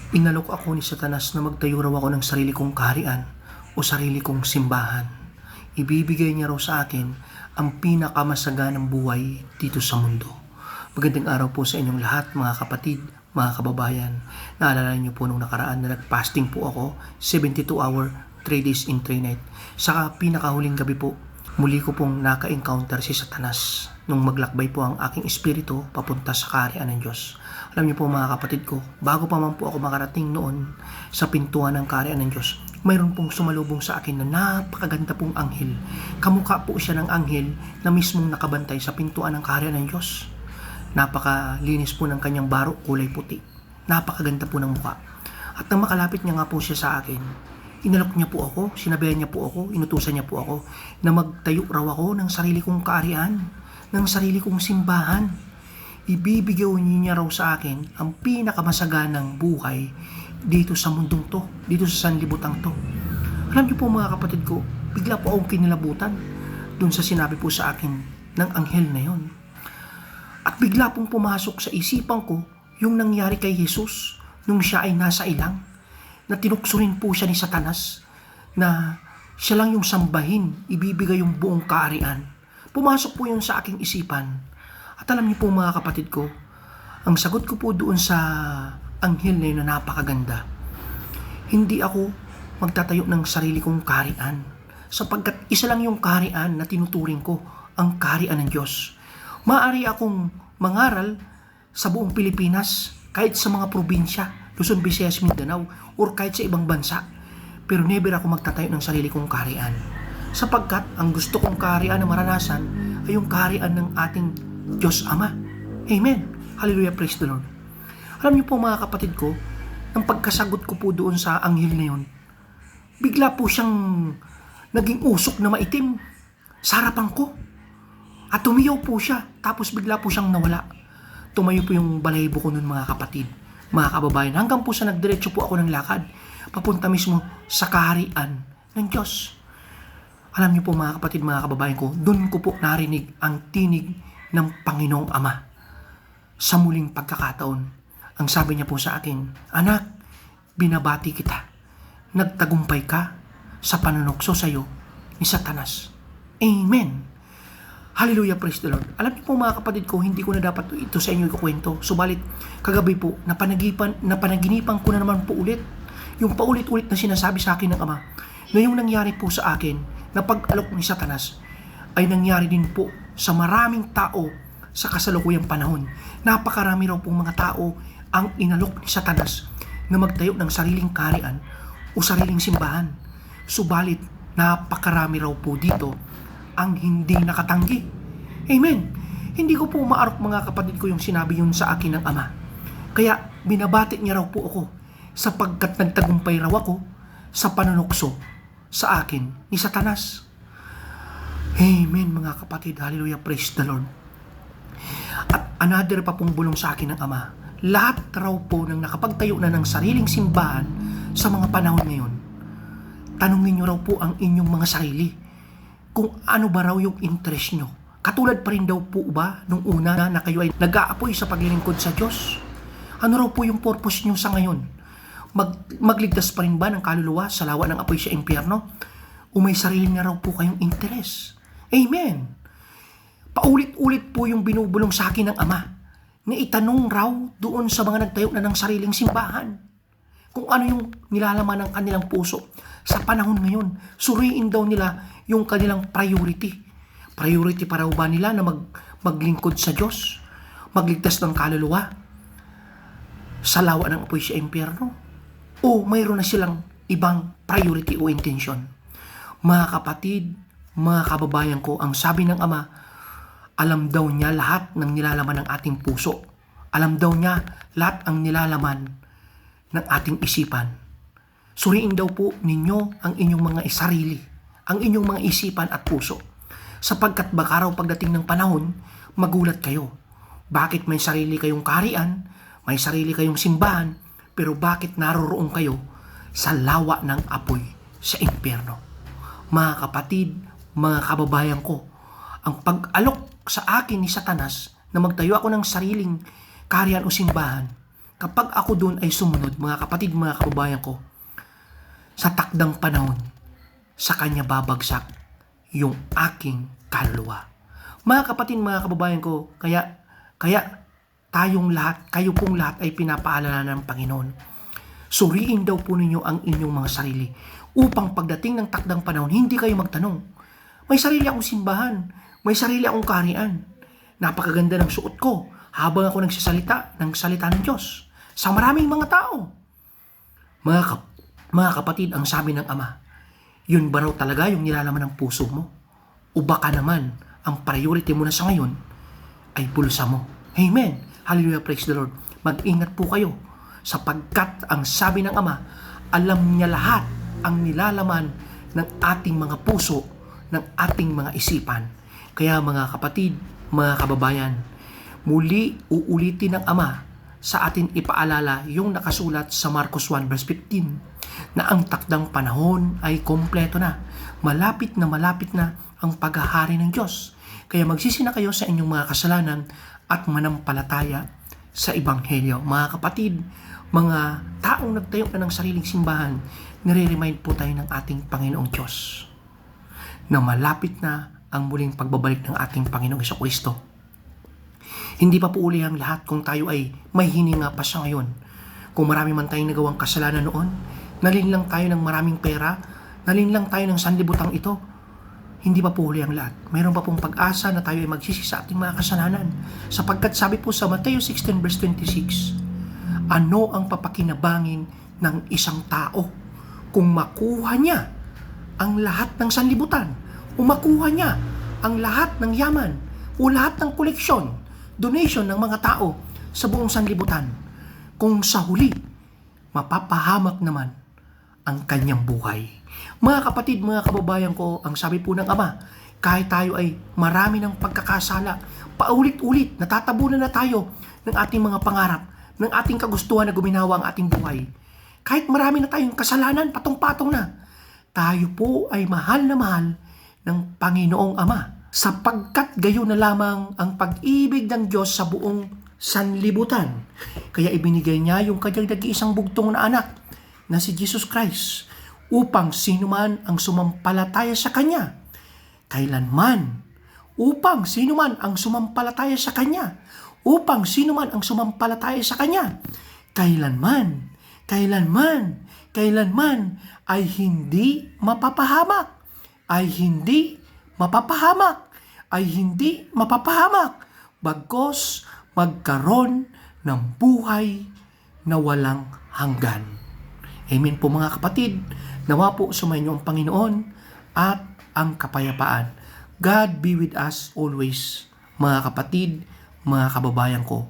Inalok ako ni Satanas na magtayo raw ako ng sarili kong kaharian o sarili kong simbahan. Ibibigay niya raw sa akin ang pinakamasaganang buhay dito sa mundo. Magandang araw po sa inyong lahat, mga kapatid, mga kababayan. Naalala niyo po nung nakaraan na nag-fasting po ako, 72-hour, 3 days in 3 night. Saka pinakahuling gabi po, muli ko pong naka-encounter si Satanas nung maglakbay po ang aking espiritu papunta sa kaharian ng Diyos. Alam niyo po mga kapatid ko, bago pa man po ako makarating noon sa pintuan ng kaharian ng Diyos, mayroon pong sumalubong sa akin na napakaganda pong anghel. Kamukha po siya ng anghel na mismong nakabantay sa pintuan ng kaharian ng Diyos. Napakalinis po ng kanyang baro, kulay puti. Napakaganda po ng mukha. At nang makalapit niya nga po siya sa akin, inalok niya po ako, sinabihan niya po ako, inutusan niya po ako na magtayo raw ako ng sarili kong kaharian, ng sarili kong simbahan. Ibibigay niya raw sa akin ang pinakamasaganang buhay dito sa mundong to, dito sa sanlibutan to. Alam niyo po mga kapatid ko, bigla po akong kinilabutan dun sa sinabi po sa akin ng anghel na yon. At bigla pong pumasok sa isipan ko yung nangyari kay Jesus nung siya ay nasa ilang, na tinukso rin po siya ni Satanas, na siya lang yung sambahin, ibibigay yung buong kaharian. Pumasok po yun sa aking isipan. At alam niyo po mga kapatid ko, ang sagot ko po doon sa anghel na yun na napakaganda. Hindi ako magtatayo ng sarili kong kaharian, sapagkat isa lang yung kaharian na tinuturing ko, ang kaharian ng Diyos. Maaari akong mangaral sa buong Pilipinas, kahit sa mga probinsya, Luzon, Visayas, Mindanao, or kahit sa ibang bansa. Pero never ako magtatayo ng sarili kong kaharian. Sapagkat ang gusto kong kaharian na maranasan ay yung kaharian ng ating Diyos Ama. Amen. Hallelujah, praise the Lord. Alam niyo po mga kapatid ko, nang pagkasagot ko po doon sa anghel na yun, bigla po siyang naging usok na maitim sa harapan ko. At tumiyaw po siya, tapos bigla po siyang nawala. Tumayo po yung balahibo ko nun mga kapatid, mga kababayan, hanggang po sa nagdiretso po ako ng lakad, papunta mismo sa kaharian ng Diyos. Alam niyo po mga kapatid, mga kababayan ko, doon ko po narinig ang tinig ng Panginoong Ama. Sa muling pagkakataon, ang sabi niya po sa akin, "Anak, binabati kita. Nagtagumpay ka sa panunokso sa iyo ni Satanas." Amen. Hallelujah, praise the Lord. Alam niyo po mga kapatid ko, hindi ko na dapat ito sa inyo ikukwento. Subalit, kagabi po, napanaginipan ko na naman po ulit yung paulit-ulit na sinasabi sa akin ng Ama, na yung nangyari po sa akin na pag-alok ni Satanas ay nangyari din po sa maraming tao sa kasalukuyang panahon. Napakarami raw pong mga tao ang inalok ni Satanas na magtayo ng sariling kaharian o sariling simbahan. Subalit, napakarami raw po dito ang hindi nakatanggi. Amen. Hindi ko po maarok mga kapatid ko yung sinabi yun sa akin ng Ama. Kaya binabati niya raw po ako sapagkat nagtagumpay raw ako sa panunokso sa akin ni Satanas. Amen mga kapatid. Hallelujah. Praise the Lord. At another pa pong bulong sa akin ng Ama. Lahat raw po ng nakapagtayo na ng sariling simbahan sa mga panahon ngayon, tanungin niyo raw po ang inyong mga sarili kung ano ba raw yung interest nyo. Katulad pa rin daw po ba nung una na kayo ay nag-aapoy sa paglilingkod sa Diyos? Ano raw po yung purpose nyo sa ngayon? Magligtas pa rin ba ng kaluluwa sa lawa ng apoy sa impyerno? O may sarili na raw po kayong interest? Amen. Paulit-ulit po yung binubulong sa akin ng Ama na itanong raw doon sa mga nagtayo na ng sariling simbahan kung ano yung nilalaman ng kanilang puso sa panahon ngayon. Suriin daw nila yung kanilang priority. Priority pa raw ba nila na maglingkod sa Diyos? Magligtas ng kaluluwa sa lawa ng apoy sa impyerno? O mayroon na silang ibang priority o intention? Mga kapatid, mga kababayan ko, ang sabi ng Ama, alam daw niya lahat ng nilalaman ng ating puso. Alam daw niya lahat ang nilalaman ng ating isipan. Suriin daw po ninyo ang inyong mga sarili, ang inyong mga isipan at puso. Sapagkat baka raw pagdating ng panahon, magulat kayo. Bakit may sarili kayong kaharian, may sarili kayong simbahan, pero bakit naroroon kayo sa lawa ng apoy sa impyerno? Mga kapatid, mga kababayan ko, ang pag-alok sa akin ni Satanas na magtayo ako ng sariling kaharian o simbahan, kapag ako doon ay sumunod, mga kapatid, mga kababayan ko, sa takdang panahon, sa kanya babagsak yung aking kaluluwa. Mga kapatid, mga kababayan ko, kaya tayong lahat, kayo pong lahat ay pinapaalala ng Panginoon. Suriin daw po ninyo ang inyong mga sarili upang pagdating ng takdang panahon, hindi kayo magtanong, may sarili akong simbahan, may sarili akong kaharian, napakaganda ng suot ko habang ako nagsasalita ng salita ng Diyos sa maraming mga tao. Mga kapatid, ang sabi ng Ama, yun ba raw talaga yung nilalaman ng puso mo? O baka naman, ang priority mo na sa ngayon ay bulsa mo. Amen. Hallelujah, praise the Lord. Mag-ingat po kayo sapagkat ang sabi ng Ama, alam niya lahat ang nilalaman ng ating mga puso, ng ating mga isipan. Kaya mga kapatid, mga kababayan, muli uulitin ng Ama sa atin ipaalala yung nakasulat sa Marcos 1 verse 15 na ang takdang panahon ay kompleto na. Malapit na ang paghahari ng Diyos. Kaya magsisi na kayo sa inyong mga kasalanan at manampalataya sa Ebanghelyo. Mga kapatid, mga taong nagtayo na ng sariling simbahan, nire-remind po tayo ng ating Panginoong Diyos na malapit na ang muling pagbabalik ng ating Panginoong Jesucristo. Hindi pa po uli ang lahat kung tayo ay may hininga pa sa ngayon. Kung marami man tayong nagawang kasalanan noon, nalinlang tayo ng maraming pera, nalinlang tayo ng sanlibutang ito, hindi pa po uli ang lahat. Mayroon pa pong pag-asa na tayo ay magsisi sa ating mga kasalanan. Sapagkat sabi po sa Mateo 16 verse 26, ano ang papakinabangin ng isang tao kung makuha niya ang lahat ng sanlibutan, o makuha niya ang lahat ng yaman, o lahat ng koleksyon, donation ng mga tao sa buong sanlibutan, kung sa huli, mapapahamak naman ang kanyang buhay. Mga kapatid, mga kababayan ko, ang sabi po ng Ama, kahit tayo ay marami ng pagkakasala, paulit-ulit, natatabunan na tayo ng ating mga pangarap, ng ating kagustuhan na guminawa ang ating buhay. Kahit marami na tayong kasalanan, patong-patong na, tayo po ay mahal na mahal ng Panginoong Ama, sapagkat gayon na lamang ang pag-ibig ng Diyos sa buong sanlibutan. Kaya ibinigay niya yung kanyang nag-iisang bugtong na anak na si Jesus Christ upang sinuman ang sumampalataya sa Kanya, kailanman, upang sinuman ang sumampalataya sa Kanya, upang sinuman ang sumampalataya sa Kanya, kailanman ay hindi mapapahamak, bagkos magkaroon ng buhay na walang hanggan. Amen po mga kapatid, nawa po sumainyo ang Panginoon at ang kapayapaan. God be with us always, mga kapatid, mga kababayan ko.